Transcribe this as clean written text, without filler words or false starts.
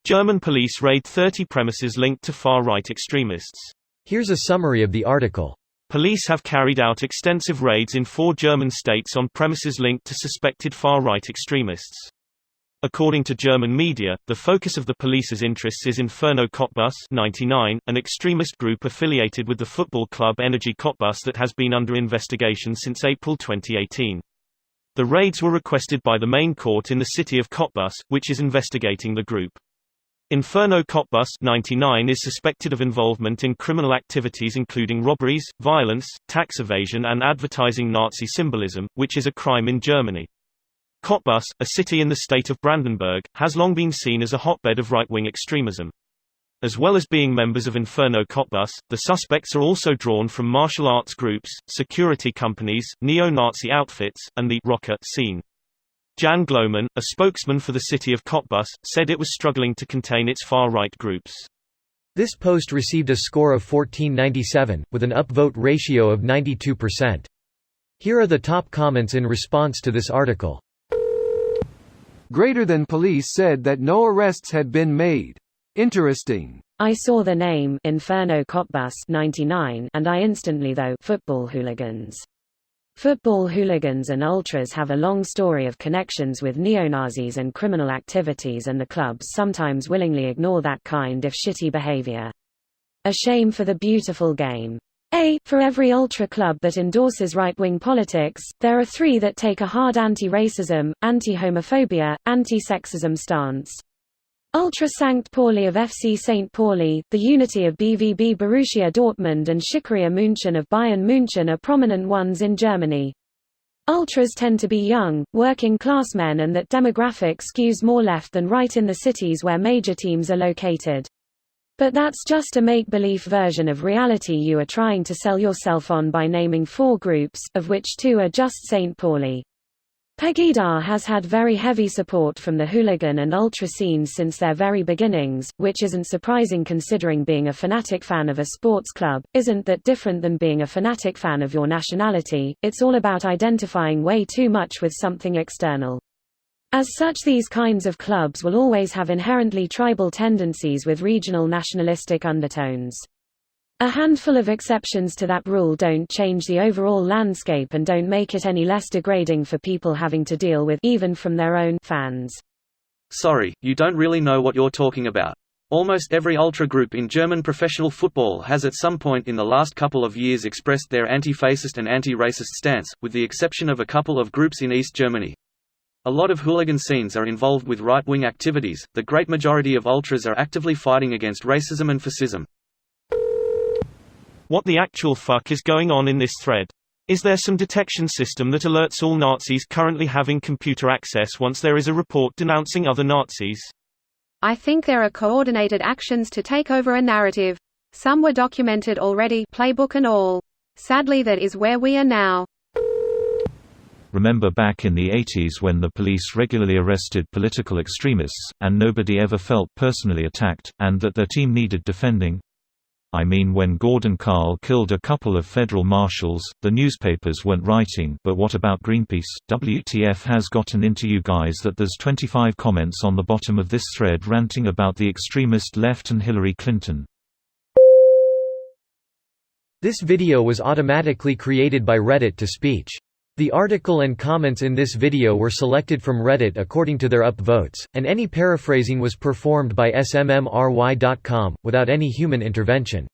German police raid 30 premises linked to far-right extremists. Here's a summary of the article. Police have carried out extensive raids in 4 German states on premises linked to suspected far-right extremists. According to German media, the focus of the police's interests is Inferno Cottbus 99, an extremist group affiliated with the football club Energy Cottbus that has been under investigation since April 2018. The raids were requested by the main court in the city of Cottbus, which is investigating the group. Inferno Cottbus 99 is suspected of involvement in criminal activities including robberies, violence, tax evasion and advertising Nazi symbolism, which is a crime in Germany. Cottbus, a city in the state of Brandenburg, has long been seen as a hotbed of right-wing extremism. As well as being members of Inferno Cottbus, the suspects are also drawn from martial arts groups, security companies, neo-Nazi outfits, and the rocker scene. Jan Gloman, a spokesman for the city of Cottbus, said it was struggling to contain its far-right groups. This post received a score of 1497, with an upvote ratio of 92%. Here are the top comments in response to this article. Greater Than Police said that no arrests had been made. Interesting. I saw the name Inferno Cottbus 99 and I instantly though football hooligans. Football hooligans and ultras have a long story of connections with neo-Nazis and criminal activities, and the clubs sometimes willingly ignore that kind of shitty behavior. A shame for the beautiful game. For every ultra club that endorses right-wing politics, there are 3 that take a hard anti-racism, anti-homophobia, anti-sexism stance. Ultra Sankt Pauli of FC St. Pauli, the Unity of BVB Borussia Dortmund and Schickeria München of Bayern München are prominent ones in Germany. Ultras tend to be young, working-class men, and that demographic skews more left than right in the cities where major teams are located. But that's just a make-believe version of reality you are trying to sell yourself on by naming 4 groups, of which 2 are just St. Pauli. Pegida has had very heavy support from the hooligan and ultra scenes since their very beginnings, which isn't surprising considering being a fanatic fan of a sports club isn't that different than being a fanatic fan of your nationality. It's all about identifying way too much with something external. As such, these kinds of clubs will always have inherently tribal tendencies with regional nationalistic undertones. A handful of exceptions to that rule don't change the overall landscape and don't make it any less degrading for people having to deal with, even from their own fans. Sorry, you don't really know what you're talking about. Almost every ultra group in German professional football has at some point in the last couple of years expressed their anti-fascist and anti-racist stance, with the exception of a couple of groups in East Germany. A lot of hooligan scenes are involved with right-wing activities. The great majority of ultras are actively fighting against racism and fascism. What the actual fuck is going on in this thread? Is there some detection system that alerts all Nazis currently having computer access once there is a report denouncing other Nazis? I think there are coordinated actions to take over a narrative. Some were documented already, playbook and all. Sadly, that is where we are now. Remember back in the 80s when the police regularly arrested political extremists, and nobody ever felt personally attacked, and that their team needed defending? I mean, when Gordon Carl killed a couple of federal marshals, the newspapers weren't writing, but what about Greenpeace? WTF has gotten into you guys that there's 25 comments on the bottom of this thread ranting about the extremist left and Hillary Clinton. This video was automatically created by Reddit to speech. The article and comments in this video were selected from Reddit according to their upvotes, and any paraphrasing was performed by smmry.com, without any human intervention.